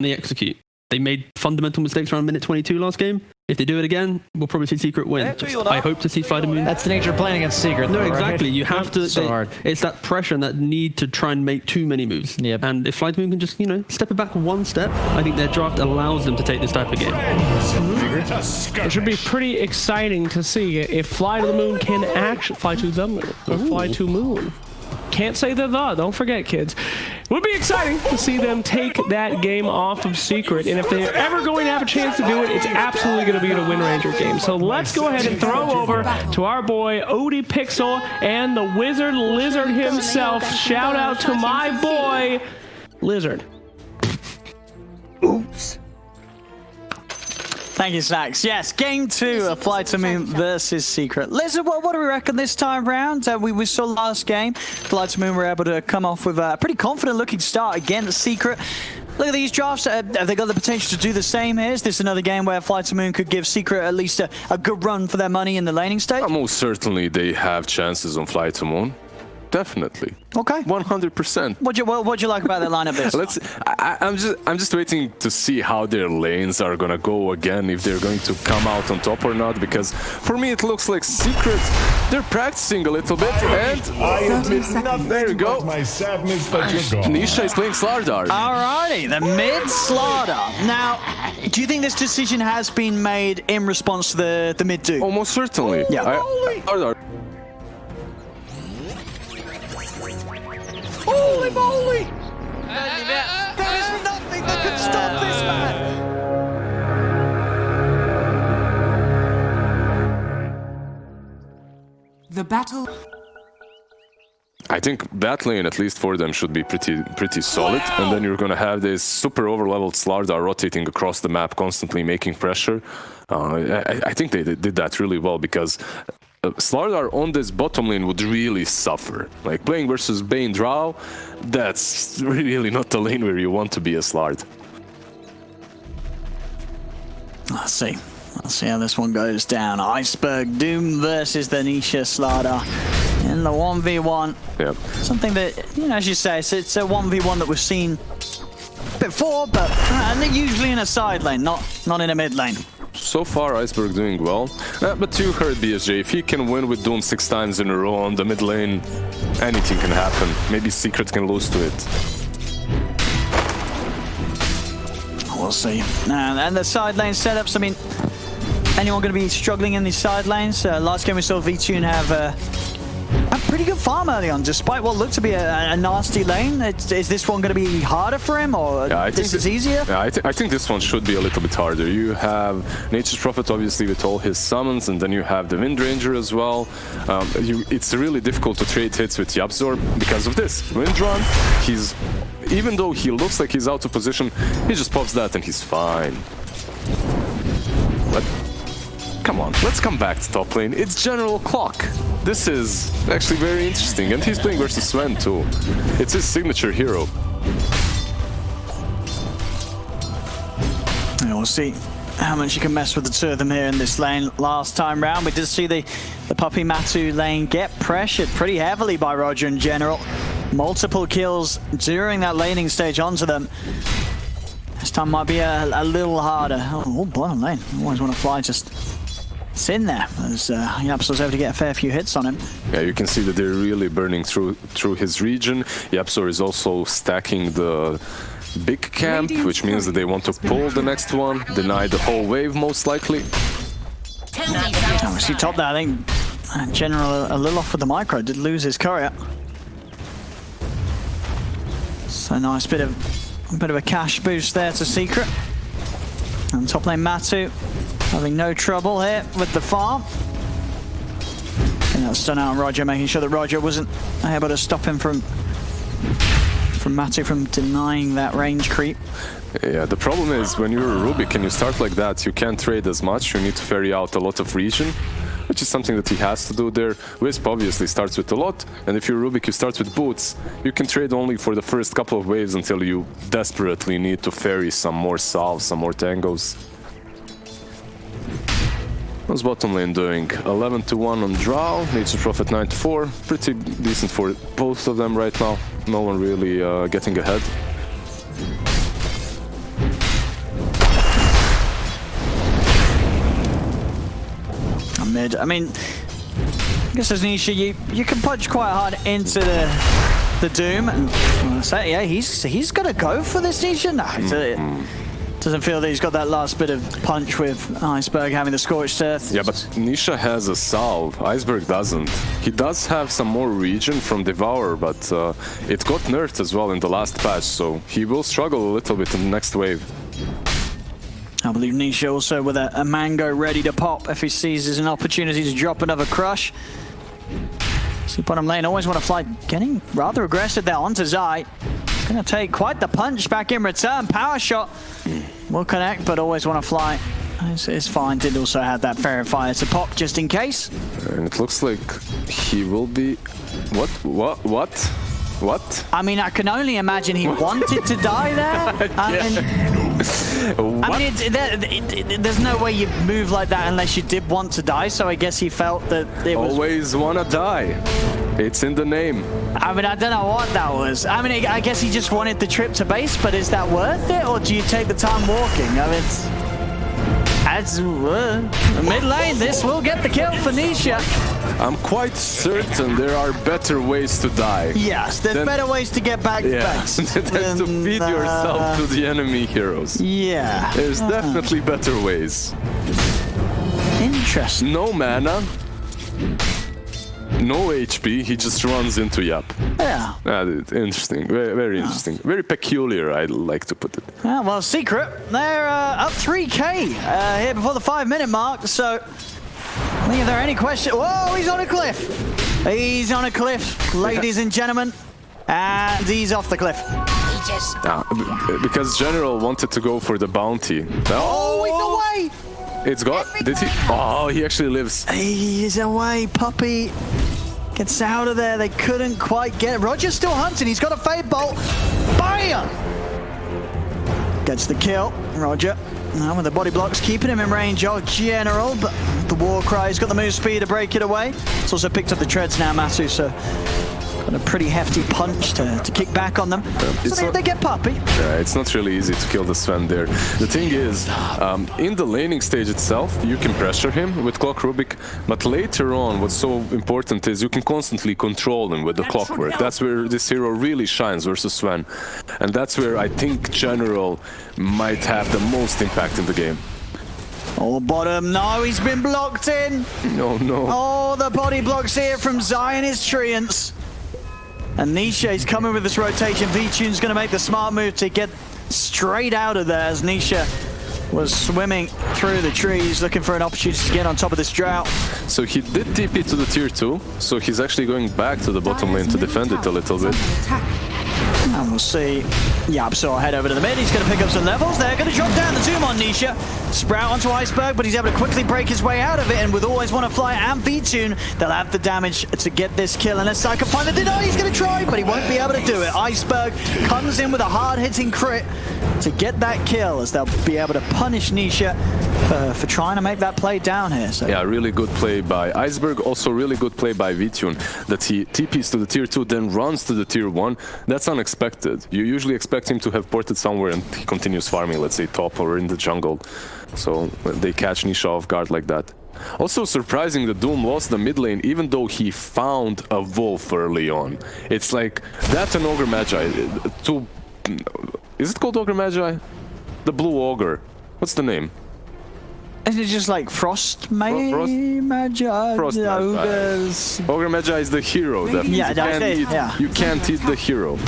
they execute. They made fundamental mistakes around minute 22 last game. If they do it again, we'll probably see Secret win. I hope to see Fly the Moon. That's the nature of playing against Secret. No, though, exactly. Right? You have to. So hard. It's that pressure and that need to try and make too many moves. Yep. And if Fly the Moon can just, step it back one step, I think their draft allows them to take this type of game. It should be pretty exciting to see if Fly to the Moon can actually Fly to the Moon or Fly to Moon. Can't say the don't forget, kids. It would be exciting to see them take that game off of Secret, and if they're ever going to have a chance to do it, it's absolutely going to be in a Wind Ranger game. So let's go ahead and throw over to our boy Odie Pixel and the Wizard Lizard himself. Shout out to my boy Lizard. Oops. Thank you, Snacks. Yes, game 2 of Fly to Moon versus Secret. Lizard, what do we reckon this time round? We saw last game, Fly to Moon were able to come off with a pretty confident-looking start against Secret. Look at these drafts. Have they got the potential to do the same here? Is this another game where Fly to Moon could give Secret at least a good run for their money in the laning stage? Most certainly they have chances on Fly to Moon. Definitely. Okay. 100%. What'd you like about their lineup this time? I'm just waiting to see how their lanes are gonna go again, if they're going to come out on top or not, because for me it looks like Secret, they're practicing a little bit, and there you go. My sadness that you're gone. Nisha is playing Slardar. Alrighty, the mid Slardar. Now, do you think this decision has been made in response to the mid duo? Almost certainly. Yeah. Slardar. Holy moly! There is nothing that can stop this man! The battle. I think that lane, at least for them, should be pretty solid. And then you're going to have this super overleveled Slardar rotating across the map, constantly making pressure. I think they did that really well, because Slardar on this bottom lane would really suffer. Like playing versus Bane Drow, that's really not the lane where you want to be a Slard. Let's see how this one goes down. Iceberg Doom versus the Nisha Slardar in the 1v1. Yeah. Something that, as you say, it's a 1v1 that we've seen before, but usually in a side lane, not in a mid lane. So far, Iceberg doing well. But you heard BSJ, if he can win with Doom 6 times in a row on the mid lane, anything can happen. Maybe Secret can lose to it. We'll see. And the side lane setups, I mean, anyone going to be struggling in these side lanes? Last game we saw V-Tune have a pretty good farm early on, despite what looked to be a nasty lane. Is this one going to be harder for him, or this is easier? Yeah, I think this one should be a little bit harder. You have Nature's Prophet, obviously, with all his summons, and then you have the Wind Ranger as well. It's really difficult to trade hits with Yabzor because of this. Wind Run, even though he looks like he's out of position, he just pops that and he's fine. But come on, let's come back to top lane. It's General Clock. This is actually very interesting, and he's playing versus Sven too. It's his signature hero. And we'll see how much you can mess with the two of them here in this lane. Last time round, we did see the Puppy Matu lane get pressured pretty heavily by Roger in general. Multiple kills during that laning stage onto them. This time might be a little harder. Oh, bottom lane. Always want to fly just sit in there, as Yapsor's able to get a fair few hits on him. Yeah, you can see that they're really burning through his region. Yapsor is also stacking the big camp, which means that they want to pull the next one, deny the whole wave most likely. Oh, we see top there, I think General a little off with the micro, did lose his courier. So nice bit of a cash boost there to Secret. And top lane Matu having no trouble here with the farm. And that stun out on Roger, making sure that Roger wasn't able to stop him from Matu from denying that range creep. Yeah, the problem is when you're a Rubik and you start like that, you can't trade as much. You need to ferry out a lot of region, which is something that he has to do there. Wisp obviously starts with a lot, and if you're Rubik, you start with boots. You can trade only for the first couple of waves until you desperately need to ferry some more salves, some more tangos. What's bottom lane doing? 11-1 on Drow, Nature's Prophet 9-4. Pretty decent for both of them right now. No one really getting ahead. mid. I mean, I guess as Nisha, you can punch quite hard into the Doom, and yeah, he's gonna go for this Nisha. No, doesn't feel that he's got that last bit of punch with Iceberg having the Scorched Earth. Yeah, but Nisha has a salve. Iceberg doesn't. He does have some more regen from Devour, but it got nerfed as well in the last patch, so he will struggle a little bit in the next wave. I believe Nisha also with a mango ready to pop if he sees there's an opportunity to drop another crush. See bottom lane, always want to fly, getting rather aggressive there onto Zai. It's going to take quite the punch back in return. Power shot will connect, but always want to fly. It's fine. Did also have that Fairy Fire to pop just in case. And it looks like he will be... What? I mean, I can only imagine he wanted to die there. I mean, there's no way you move like that unless you did want to die, so I guess he felt that it was... Always wanna die. It's in the name. I mean, I don't know what that was. I mean, I guess he just wanted the trip to base, but is that worth it, or do you take the time walking? I mean, as mid lane, this will get the kill for Nisha. I'm quite certain there are better ways to die. Yes, there's better ways to get back to base. Than to feed yourself to the enemy heroes. Yeah. There's definitely better ways. Interesting. No mana. No HP, he just runs into Yap. Yeah. Interesting, very interesting. Very peculiar, I'd like to put it. Yeah, well, Secret, they're up 3k here before the 5-minute mark, so I think if there are any questions... Whoa, he's on a cliff! He's on a cliff, ladies and gentlemen, and he's off the cliff. Because General wanted to go for the bounty. Oh, he's away! It's got... Did he? Oh, he actually lives. He is away, Puppey. Gets out of there. They couldn't quite get it. Roger's still hunting. He's got a Fade Bolt. Bam! Gets the kill. Roger. Now with the body blocks, keeping him in range of General, but the war cry's got the move speed to break it away. It's also picked up the treads now, Matu, so got a pretty hefty punch to kick back on them. So they get Puppey. Yeah, it's not really easy to kill the Sven there. The thing is, in the laning stage itself, you can pressure him with Clock Rubik, but later on, what's so important is you can constantly control him with the Clockwork. That's where this hero really shines versus Sven. And that's where I think General might have the most impact in the game. Oh, bottom. No, he's been blocked in. No. Oh, the body blocks here from Zion is Treants. And Nisha is coming with this rotation. V-Tune's going to make the smart move to get straight out of there as Nisha was swimming through the trees looking for an opportunity to get on top of this drought. So he did TP to the tier 2, so he's actually going back to the bottom lane to defend it a little bit. And we'll see. Yep, so I'll head over to the mid. He's going to pick up some levels. They're going to drop down the Doom on Nisha. Sprout onto Iceberg, but he's able to quickly break his way out of it. And with Always Want to Fly and V-Tune, they'll have the damage to get this kill. Unless I can find the deny, he's going to try, but he won't be able to do it. Iceberg comes in with a hard-hitting crit to get that kill, as they'll be able to punish Nisha for trying to make that play down here. So. Yeah, really good play by Iceberg. Also really good play by V-Tune, that he TPs to the tier 2, then runs to the tier 1. That's unexpected. You usually expect him to have ported somewhere and he continues farming, let's say top or in the jungle. So they catch Nisha off guard like that. Also surprising that Doom lost the mid lane even though he found a wolf early on. It's like that and Ogre Magi. Is it called Ogre Magi? The blue ogre. What's the name? Is it just like Frost Magi? Frost Ogres. Ogre Magi is the hero. You can't hit the hero.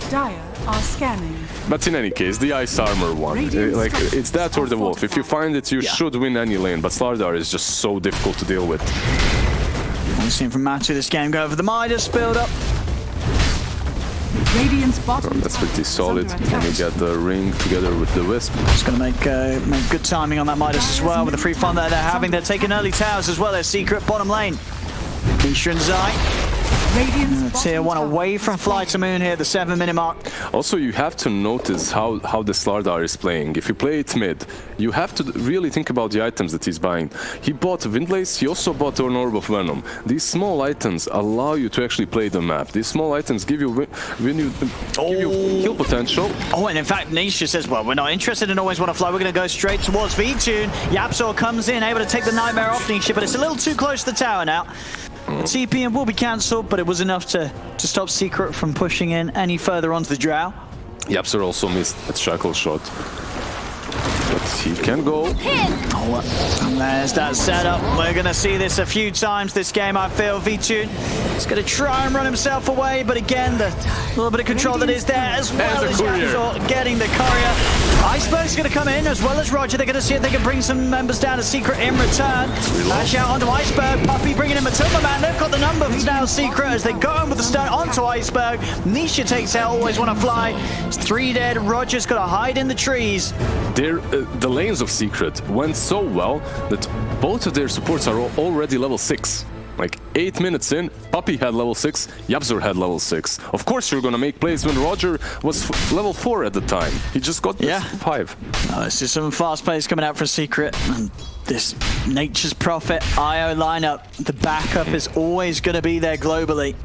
Dire are scanning. But in any case, the ice armor one, like it's that or the wolf. If you find it, you should win any lane. But Slardar is just so difficult to deal with. We've seen from Matu this game go over the Midas build up. That's pretty solid. When you get the ring together with the Wisp. Just going to make good timing on that Midas as well with the free fun that they're having. They're taking early towers as well. They're Secret bottom lane. Nisha and Zai. Tier 1 away from Fly to Moon here at the 7-minute mark. Also, you have to notice how the Slardar is playing. If you play it mid, you have to really think about the items that he's buying. He bought Windlace, he also bought an Orb of Venom. These small items allow you to actually play the map. These small items give you kill potential. Oh, and in fact, Nisha says, well, we're not interested in Always Wanna Fly. We're going to go straight towards V-Tune. Yapzor comes in, able to take the Nightmare off Nisha, but it's a little too close to the tower now. The TPM will be cancelled, but it was enough to stop Secret from pushing in any further onto the Drow. Yapzor also missed that shackle shot. But he can go. Oh, and there's that setup. We're going to see this a few times this game, I feel. V-Tune is going to try and run himself away, but again, the little bit of control that is there, as well as Yapzor getting the courier. Iceberg's going to come in, as well as Roger. They're going to see if they can bring some members down to Secret in return. Lash out onto Iceberg. Puppey bringing in Matilda Man. They've got the number for now, Secret, as they go in with the stun onto Iceberg. Nisha takes out Always Wanna Fly. It's 3 dead. Roger's got to hide in the trees. The lanes of Secret went so well that both of their supports are already level 6. Like 8 minutes in, Puppey had level 6, Yapzor had level 6. Of course you're gonna make plays when Roger was level 4 at the time. He just got 5. Oh, this is some fast plays coming out for Secret. And this Nature's Prophet IO lineup, the backup is always gonna be there globally.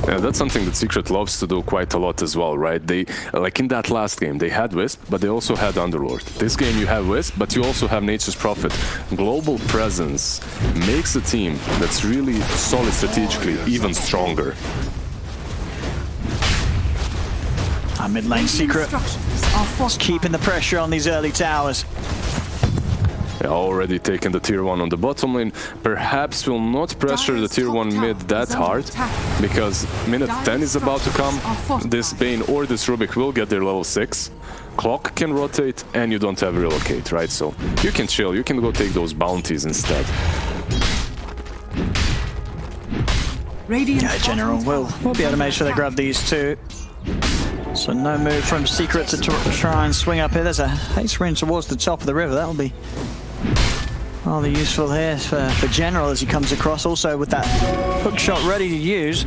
Yeah, that's something that Secret loves to do quite a lot as well, right? They, like in that last game, they had Wisp, but they also had Underlord. This game you have Wisp, but you also have Nature's Prophet. Global presence makes a team that's really solid strategically even stronger. Mid lane Secret is keeping the pressure on these early towers. Already taken the tier 1 on the bottom lane. Perhaps will not pressure the tier 1 mid that hard, because minute 10 is about to come. This Bane or this Rubik will get their level 6. Clock can rotate and you don't have relocate, right? So you can chill, you can go take those bounties instead. Yeah, General will be able to make sure they grab these two. So no move from Secret to try and swing up here. There's a haste rune towards the top of the river. That'll be rather useful here for General as he comes across. Also with that hook shot ready to use.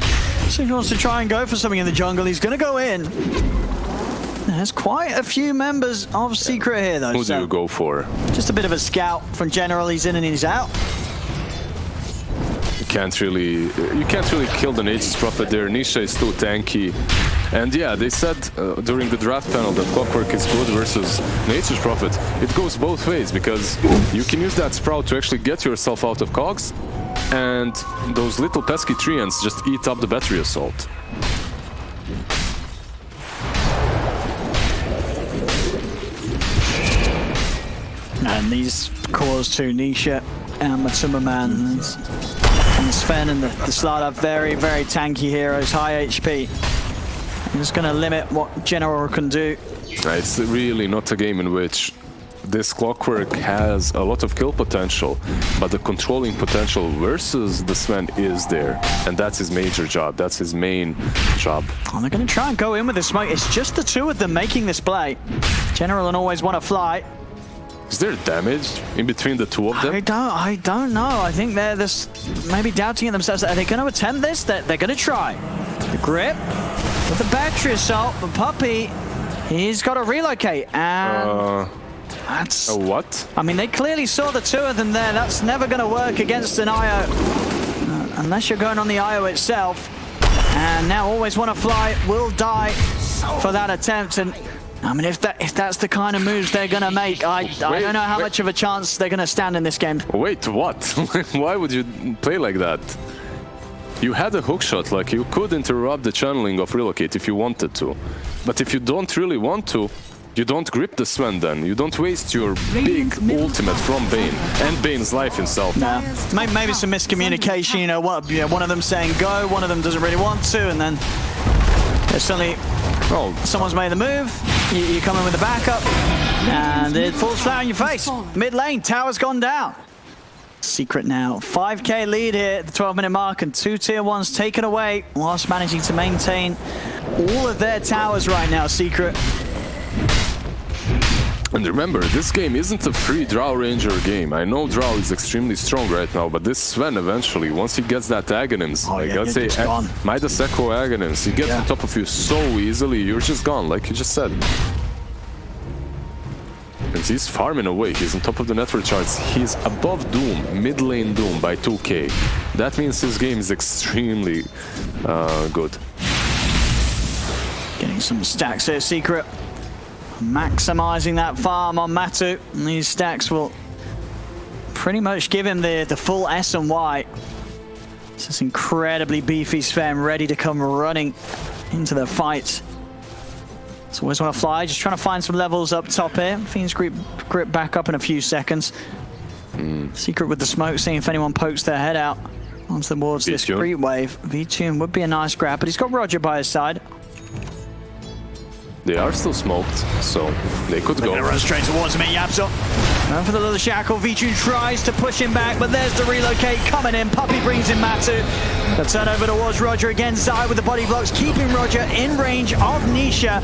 So if he wants to try and go for something in the jungle, he's going to go in. There's quite a few members of Secret here, though. Who do you go for? Just a bit of a scout from General. He's in and he's out. You can't really kill the Nature's Prophet there. Nisha is too tanky. And yeah, they said during the draft panel that Clockwork is good versus Nature's Prophet. It goes both ways, because you can use that Sprout to actually get yourself out of cogs, and those little pesky treants just eat up the battery assault. And these cores to Nisha and Matilda Man and Sven and the Slardar, very, very tanky heroes, high HP. I'm just going to limit what General can do. It's really not a game in which this Clockwork has a lot of kill potential, but the controlling potential versus the Sven is there. And that's his major job. That's his main job. Oh, they're going to try and go in with the smoke. It's just the two of them making this play. General and Always Wanna Fly. Is there damage in between the two of them? I don't know. I think they're just maybe doubting in themselves. Are they going to attempt this? They're going to try. The grip with the battery assault. The Puppey, he's got to relocate. And that's... A what? I mean, they clearly saw the two of them there. That's never going to work against an IO. Unless you're going on the IO itself. And now Always Wanna Fly will die for that attempt. And I mean, if that's the kind of moves they're going to make, I don't know how much of a chance they're going to stand in this game. Wait, what? Why would you play like that? You had a hookshot, like you could interrupt the channeling of Relocate if you wanted to. But if you don't really want to, you don't grip the Sven then. You don't waste your big ultimate from Bane and Bane's life himself. No. Maybe some miscommunication, you know, one of them saying go, one of them doesn't really want to, and then there's suddenly... Oh, someone's made the move, you come in with the backup, and it falls flat on your face. Mid lane, tower's gone down. Secret now, 5k lead here at the 12-minute mark, and 2 tier 1s taken away, whilst managing to maintain all of their towers right now, Secret. And remember, this game isn't a free Drow Ranger game. I know Drow is extremely strong right now, but this Sven eventually, once he gets that Aghanims, let's say Midas Echo Aghanims, he gets on top of you so easily, you're just gone, like you just said. And he's farming away, he's on top of the network charts, he's above Doom, mid lane Doom by 2k. That means his game is extremely good. Getting some stacks here, Secret. Maximizing that farm on Matu. And these stacks will pretty much give him the full S and Y. This is incredibly beefy Sven, ready to come running into the fight. So always want to fly, just trying to find some levels up top here. Fiend's grip back up in a few seconds. Secret with the smoke, seeing if anyone pokes their head out onto towards this creep wave. V-Tune would be a nice grab, but he's got Roger by his side. They are still smoked, so they could go. They're gonna run straight towards him, Yapso. Going for the little shackle. V-Tune tries to push him back, but there's the relocate coming in. Puppey brings in Matu. The turn over towards Roger again. Zai with the body blocks, keeping Roger in range of Nisha.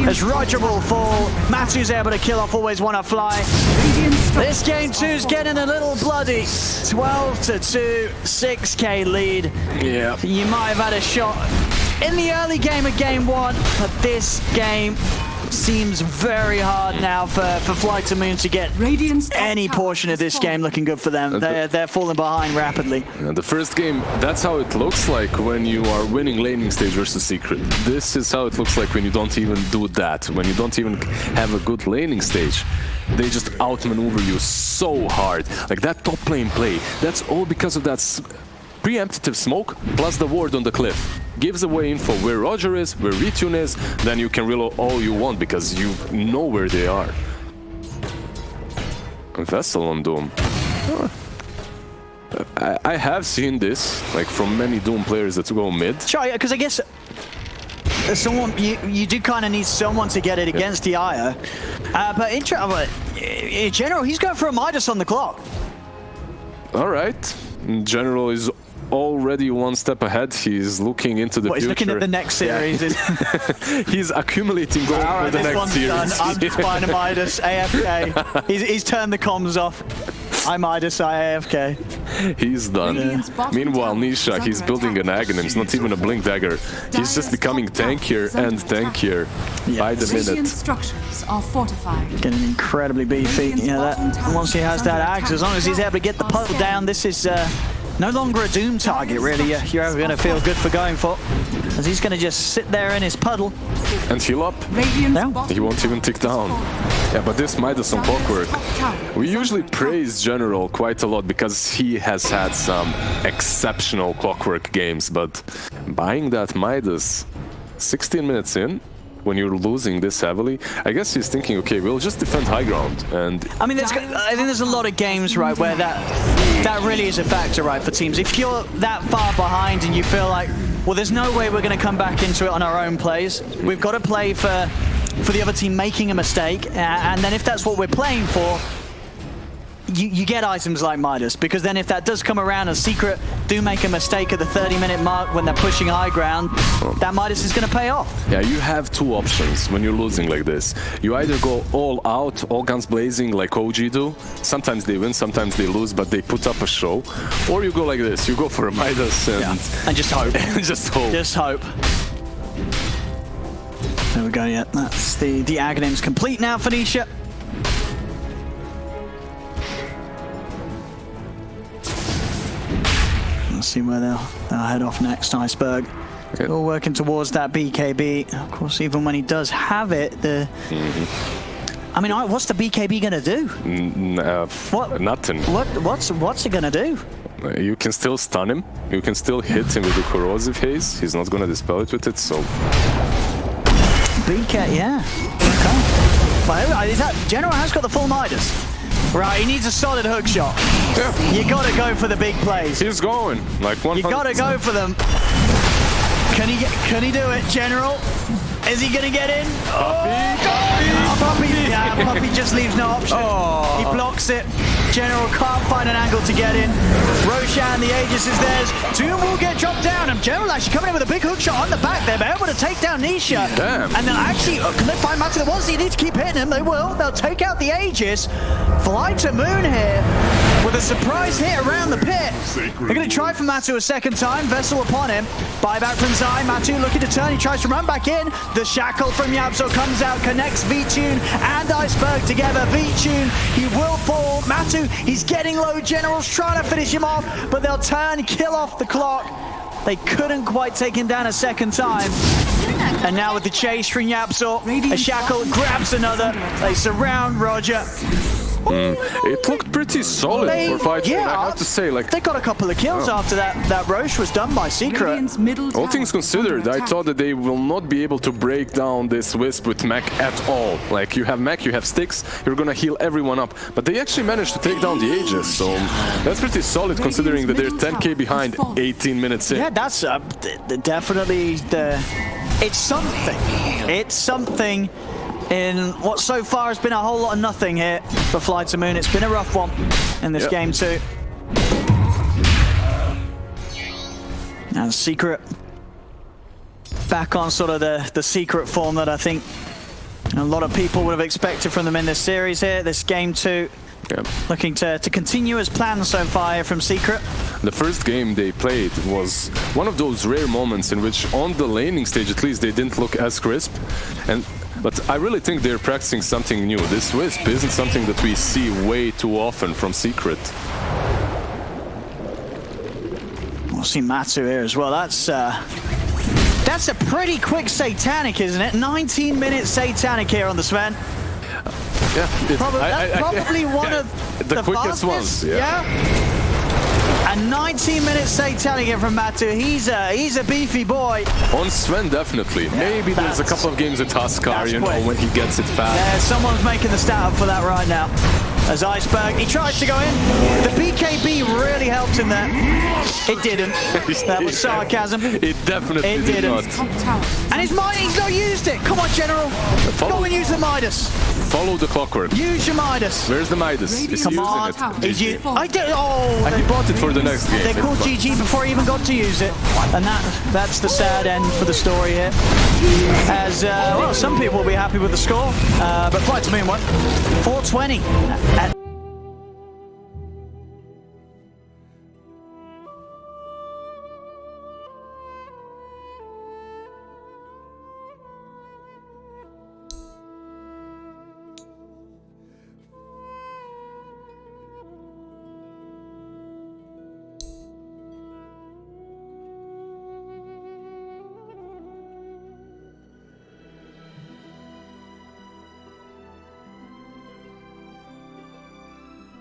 As Roger will fall, Matu's able to kill off Always Wanna Fly. This game 2's getting a little bloody. 12-2, 6k lead. Yeah. You might have had a shot in the early game of game 1, but this game seems very hard now for Flight to Moon to get any portion of this game looking good for them. They're falling behind rapidly. Yeah, the first game, that's how it looks like when you are winning laning stage versus Secret. This is how it looks like when you don't even do that, when you don't even have a good laning stage. They just outmaneuver you so hard. Like that top lane play, that's all because of that preemptive smoke plus the ward on the cliff. Gives away info where Roger is, where V-Tune is, then you can reload all you want because you know where they are. Vessel on Doom. I have seen this, like from many Doom players that go mid. Sure, because I guess someone you do kind of need someone to get it against the Aya. But in general, he's going for a Midas on the clock. All right. General is already one step ahead. He's looking into the future. He's looking at the next series. Yeah. He's accumulating gold for the next series. Done. I'm just buying a Midas, AFK. He's turned the comms off. I Midas, I AFK. He's done. Meanwhile, Nisha, he's building an Aghanim. It's not even a Blink Dagger. He's just becoming tankier and tankier by the minute. Structures are fortified. Getting incredibly beefy. Yeah, that once he has that axe, as long as he's able to get the puddle down, this is no longer a Doom target, really. You're ever going to feel good for going for, as he's going to just sit there in his puddle and heal up. He won't even tick down. Yeah, but this Midas on Clockwork, we usually praise General quite a lot because he has had some exceptional Clockwork games, but buying that Midas 16 minutes in, when you're losing this heavily, I guess he's thinking, okay, we'll just defend high ground. And I mean, I think there's a lot of games, right, where that really is a factor, right, for teams. If you're that far behind and you feel like, well, there's no way we're going to come back into it on our own plays. We've got to play for the other team making a mistake, and then if that's what we're playing for, you get items like Midas, because then if that does come around and Secret do make a mistake at the 30-minute mark when they're pushing high ground, that Midas is going to pay off. Yeah, you have two options when you're losing like this. You either go all out, all guns blazing like OG do. Sometimes they win, sometimes they lose, but they put up a show. Or you go like this, you go for a Midas and just hope. Just hope. Just hope. There we go, yeah. That's the Aghanim's complete now for Nisha. Let's see where they'll head off next, Iceberg. Okay. All working towards that BKB. Of course, even when he does have it, I mean, what's the BKB gonna do? What? Nothing. What's it gonna do? You can still stun him. You can still hit him with the corrosive haze. He's not gonna dispel it with it, so. BK, yeah. Okay. But General has got the full Midas. Right, he needs a solid hook shot. Yeah. You gotta go for the big plays. He's going like 100%. You gotta go for them. Can he do it, General? Is he gonna get in? Puppey! Puppey! Yeah, Puppey just leaves no option. He blocks it. General can't find an angle to get in. Roshan, the Aegis is theirs. Doom will get dropped down, and General actually coming in with a big hook shot on the back. They're able to take down Nisha. Damn. And they'll actually, can they find Matu? The ones that you need to keep hitting him, they will. They'll take out the Aegis. Fly to Moon here with a surprise hit around the pit. They're going to try for Matu a second time. Vessel upon him. Buyback from Zai. Matu looking to turn. He tries to run back in. The shackle from Yabso comes out, connects V-Tune and Iceberg together. V-Tune, he will fall. Matu, he's getting low. General's trying to finish him off, but they'll turn, kill off the clock. They couldn't quite take him down a second time. And now with the chase from Yapsor, a shackle grabs another. They surround Roger. It looked pretty solid for Fight. Yeah, I have to say, like, they got a couple of kills after that Roche was done by Secret. Radiant's middle all tower things is considered, under I attack. thought that they will not be able to break down this Wisp with Mech at all. Like, you have Mech, you have sticks, you're gonna heal everyone up. But they actually managed to take down the Aegis, so that's pretty solid considering that they're 10k behind 18 minutes in. Yeah, that's definitely it's something. It's something in what so far has been a whole lot of nothing here for Fly to Moon. It's been a rough one in this game too. And Secret back on sort of the Secret form that I think a lot of people would have expected from them in this series here. This game 2 looking to continue as planned so far here from Secret. The first game they played was one of those rare moments in which on the laning stage at least they didn't look as crisp. But I really think they're practicing something new. This Wisp isn't something that we see way too often from Secret. We'll see Matu here as well. That's a pretty quick Satanic, isn't it? 19 minutes Satanic here on the Sven. Yeah, Probably one of the quickest fastest, ones. Yeah. A 19-minute Satanic here from Matu. He's a beefy boy. On Sven, definitely. Maybe there's a couple of games at Huskar, you know, when he gets it fast. Yeah, someone's making the stat up for that right now. As Iceberg, he tries to go in. The BKB really helped him there. It didn't. That was sarcasm. It definitely did not. Top tower. And his Midas, he's not used it. Come on, General. Go and use the Midas. Follow the clockwork. Use your Midas. Where's the Midas? Is he Come using on. it? Is you? I did. Oh, He bought it for the next game. they called GG before he even got to use it. And that's the sad end for the story here. As, well, some people will be happy with the score. But Flight to Moon won. 420.